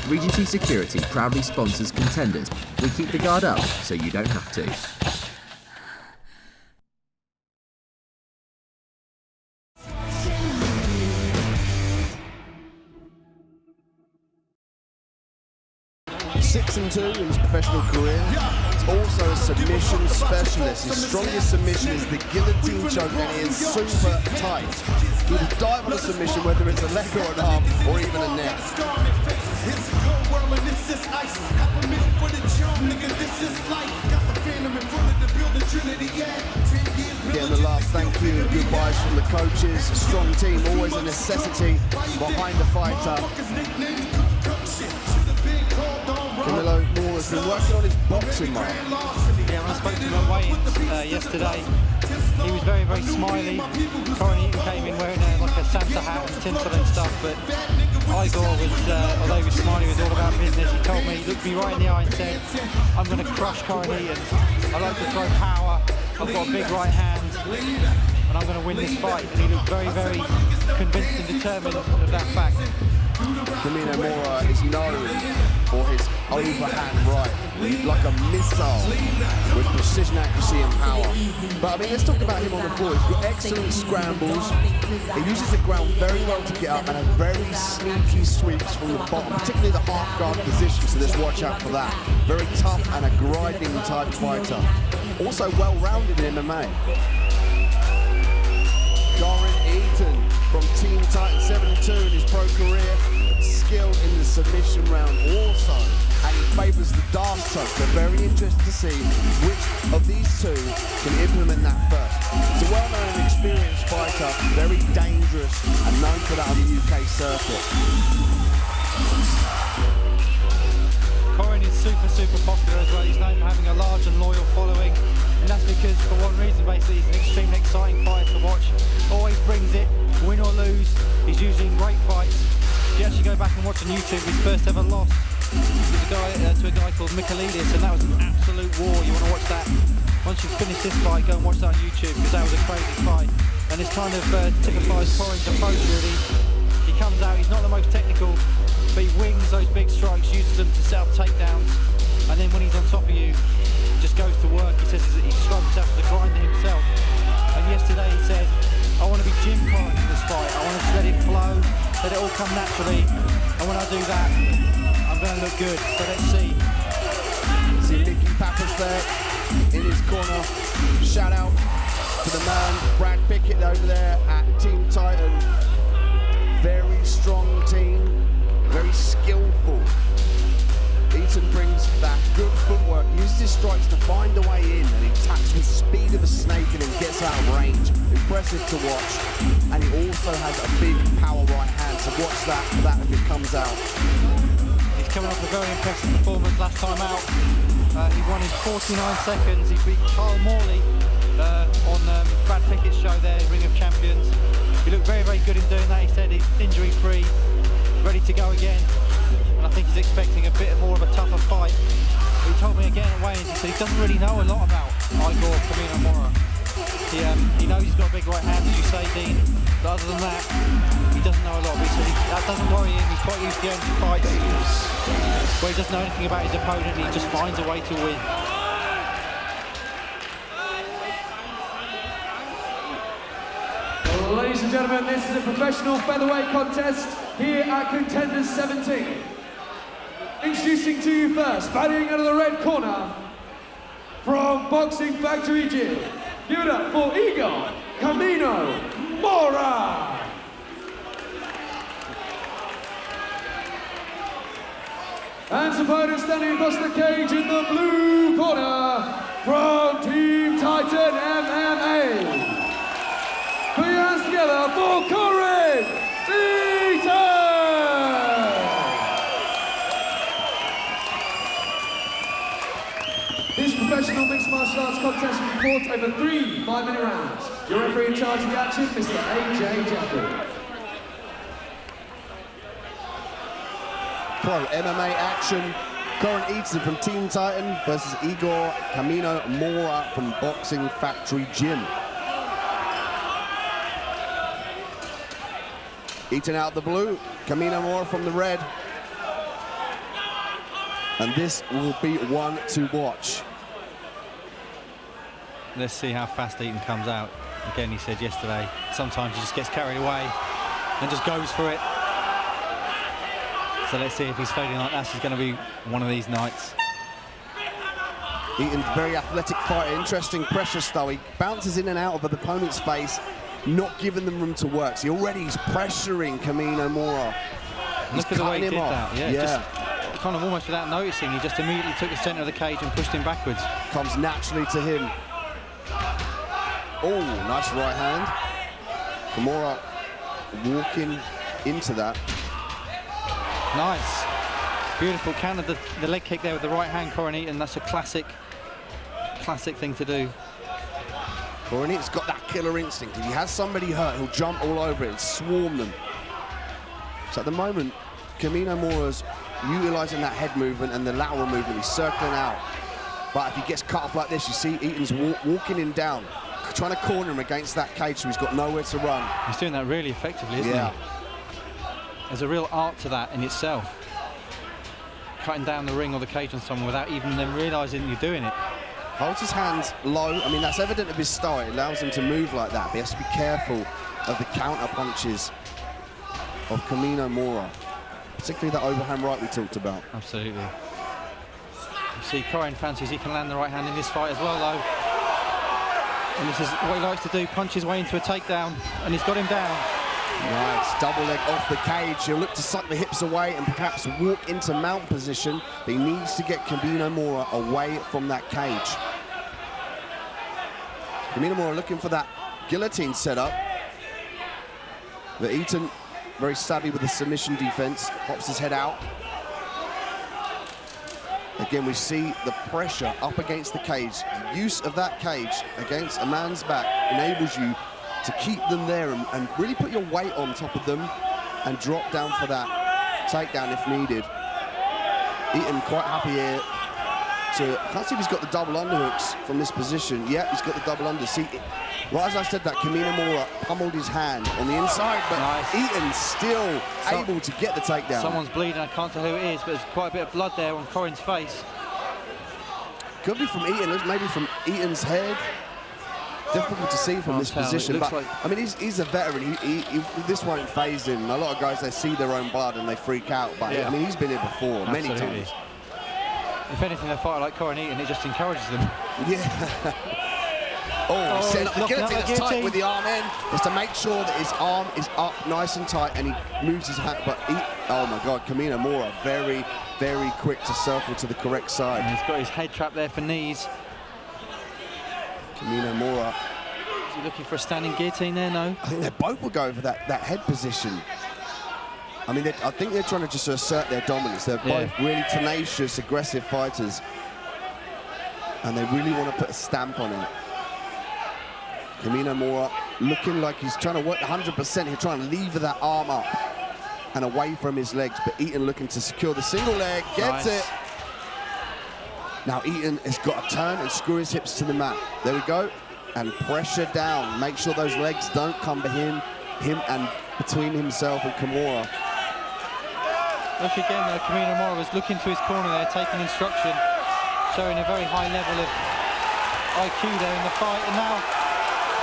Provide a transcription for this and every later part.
Regency Security proudly sponsors Contenders. We keep the guard up so you don't have to. Six and 2 in his professional career. He's also a submission specialist. His strongest submission is the guillotine choke, and it is super tight. He will dive on a submission whether it's a leg or an arm or even a neck. Getting the last thank you and goodbyes from the coaches. A strong team, always a necessity behind the fighter. Camino-Mora has been working on his boxing, Mark. Yeah, when I spoke to him at weigh-ins yesterday, he was very, very smiley. Corrin Eaton came in wearing like a Santa hat and tinsel and stuff, but Igor was, although he was smiling, he was all about business. He told me, he looked me right in the eye and said, I'm going to crush Corrin Eaton. I like to throw power. I've got a big right hand, and I'm going to win this fight. And he looked very, very convinced and determined of that fact. Camino-Mora is known for his overhand right, like a missile with precision, accuracy and power. But I mean, let's talk about him on the floor. He's got excellent scrambles. He uses the ground very well to get up and has very sneaky sweeps from the bottom, particularly the half guard position, so let's watch out for that. Very tough and a grinding type fighter. Also well-rounded in MMA. Corrin Eaton from Team Titan 7-2 in his pro career, skilled in the submission round also, and he favours the dark choke. So very interested to see which of these two can implement that first. He's a well-known and experienced fighter, very dangerous and known for that on the UK circuit. Corrin is super, super popular as well. He's known for having a large and loyal following, and that's because, for one reason, basically, he's an extremely exciting fighter to watch. Always brings it, win or lose. He's usually in great fights. If you actually go back and watch on YouTube, his first ever loss was to a guy called Michaelidis, and that was an absolute war. You want to watch that. Once you've finished this fight, go and watch that on YouTube, because that was a crazy fight. And this kind of typifies Corrin's approach, really. He comes out, he's not the most technical, but he wings those big strikes, uses them to set up takedowns, and then when he's on top of you, he just goes to work. He says he describes himself as a grinder himself. And yesterday he said, I want to be Jim Corrin in this fight. I want to just let it flow, let it all come naturally. And when I do that, I'm going to look good. So let's see. See Mickey Pappas there in his corner. Shout out to the man, Brad Pickett over there at Team Titan. Very strong team, very skillful. Eaton brings that good footwork, uses his strikes to find a way in, and he attacks with speed of a snake and then gets out of range. Impressive to watch. And he also has a big power right hand, so watch that for that if it comes out. He's coming off a very impressive performance last time out. He won in 49 seconds. He beat Kyle Morley on Brad Pickett's show there, Ring of Champions. He looked very, very good in doing that. He said he's injury-free, ready to go again. And I think he's expecting a bit more of a tougher fight. But he told me again at weigh-ins, he said he doesn't really know a lot about Igor Camino-Mora. He knows he's got a big right hand, as you say, Dean. But other than that, he doesn't know a lot. But he said that doesn't worry him. He's quite used to going to fights where he doesn't know anything about his opponent. He just finds a way to win. Ladies and gentlemen, this is a professional featherweight contest here at Contenders 17. Introducing to you first, fighting out of the red corner, from Boxing Factory Gym. Give it up for Igor Camino-Mora. And opponent standing across the cage in the blue corner, from Team Titan MMA. Put your hands together for Corrin Eaton! This professional mixed martial arts contest will be fought over 3 5-minute rounds. Your referee in charge of the action, Mr. A.J. Jeffrey. Pro MMA action. Corrin Eaton from Team Titan versus Igor Camino-Mora from Boxing Factory Gym. Eaton out the blue, Camino-Mora from the red. And this will be one to watch. Let's see how fast Eaton comes out. Again, he said yesterday, sometimes he just gets carried away and just goes for it. So let's see if he's feeling like that's going to be one of these nights. Eaton, very athletic fighter, interesting pressure style. He bounces in and out of the opponent's face, not giving them room to work. So already he's pressuring Camino-Mora. Look at the way he did that. Yeah. Just kind of almost without noticing, he just immediately took the centre of the cage and pushed him backwards. Comes naturally to him. Oh, nice right hand. Camino-Mora walking into that. Nice. Beautiful counter, the leg kick there with the right hand, Corrin Eaton. That's a classic thing to do. Corrin Eaton's got that killer instinct. If he has somebody hurt, he'll jump all over it and swarm them. So at the moment, Camino-Mora's utilising that head movement and the lateral movement. He's circling out. But if he gets cut off like this, you see Eaton's walking him down, trying to corner him against that cage so he's got nowhere to run. He's doing that really effectively, isn't he? There's a real art to that in itself. Cutting down the ring or the cage on someone without even them realising you're doing it. Holds his hands low. I mean, that's evident of his style. It allows him to move like that. But he has to be careful of the counter punches of Camino-Mora, particularly that overhand right we talked about. Absolutely. You see, Corrin fancies he can land the right hand in this fight as well, though. And this is what he likes to do, punch his way into a takedown, and he's got him down. Nice, double leg off the cage. He'll look to suck the hips away and perhaps walk into mount position, but he needs to get Camino-Mora away from that cage. Camino-Mora looking for that guillotine setup. But Eaton, very savvy with the submission defense, pops his head out. Again, we see the pressure up against the cage. The use of that cage against a man's back enables you to keep them there and really put your weight on top of them and drop down for that takedown if needed. Eaton quite happy here. I can't see if he's got the double underhooks from this position. Yeah, he's got the double under. See, right as I said that, Camino-Mora pummeled his hand on the inside, but nice. Eaton still able to get the takedown. Someone's bleeding, I can't tell who it is, but there's quite a bit of blood there on Corrin's face. Could be from Eaton, maybe from Eaton's head. Difficult to see from this position, but I mean, he's a veteran. This won't faze him. A lot of guys, they see their own blood and they freak out, but I mean, he's been here before many times. If anything, a fighter like Corrin Eaton, it just encourages them. Yeah. Oh, he sends the guillotine. It's tight with the arm in. Just to make sure that his arm is up nice and tight, and he moves his hand. But oh my God, Camino-Mora very, very quick to circle to the correct side. And he's got his head trap there for knees. Camino-Mora. Is he looking for a standing guillotine there? No. I think they both will go for that head position. I mean, I think they're trying to just assert their dominance. They're both really tenacious, aggressive fighters, and they really want to put a stamp on it. Camino-Mora looking like he's trying to work 100%. He's trying to lever that arm up and away from his legs, but Eaton looking to secure the single leg, gets it. Now Eaton has got to turn and screw his hips to the mat. There we go, and pressure down. Make sure those legs don't come behind him and between himself and Camino-Mora. Look again though, Camino-Mora was looking to his corner there, taking instruction, showing a very high level of IQ there in the fight, and now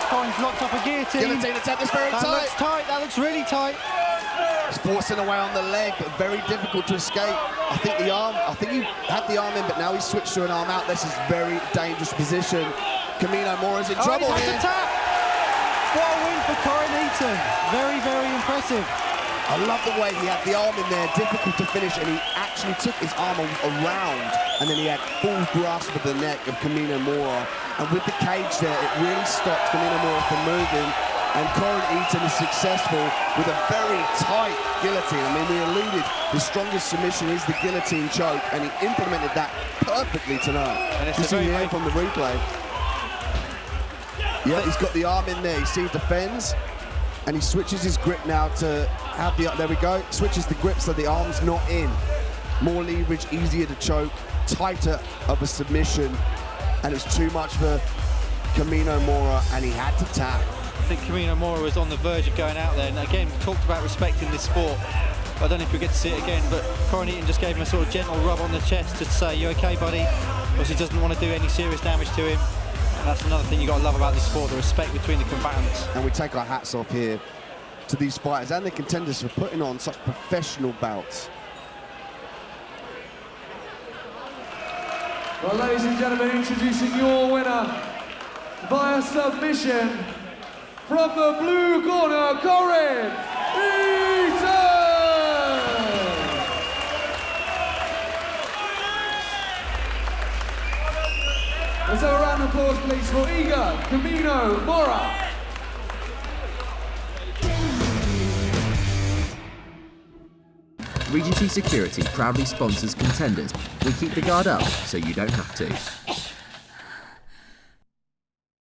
Corrin's locked up a guillotine. Guillotine attempt is very tight. That looks tight, that looks really tight. He's forcing away on the leg, but very difficult to escape. I think he had the arm in, but now he's switched to an arm out. This is very dangerous position. Camino-Mora's in trouble here. What a win for Corrin Eaton. Very, very impressive. I love the way he had the arm in there, difficult to finish, and he actually took his arm around, and then he had full grasp of the neck of Camino-Mora. And with the cage there, it really stopped Camino-Mora from moving, and Corrin Eaton is successful with a very tight guillotine. I mean, we alluded, the strongest submission is the guillotine choke, and he implemented that perfectly tonight. And it's you see here from the replay. Yeah, he's got the arm in there. You see he defends, and he switches his grip now to have the, there we go, switches the grip so the arm's not in. More leverage, easier to choke, tighter of a submission, and it's too much for Camino-Mora, and he had to tap. I think Camino-Mora was on the verge of going out there, and again, talked about respecting this sport. I don't know if we'll get to see it again, but Corrin Eaton just gave him a sort of gentle rub on the chest to say, "You okay, buddy?" Because he doesn't want to do any serious damage to him. And that's another thing you've got to love about this sport, the respect between the combatants. And we take our hats off here to these fighters and the contenders for putting on such professional bouts. Well, ladies and gentlemen, introducing your winner via submission from the blue corner, Corrin Eaton! Let's have a round of applause, please, for Igor Camino-Mora. Regency Security proudly sponsors Contenders. We keep the guard up so you don't have to.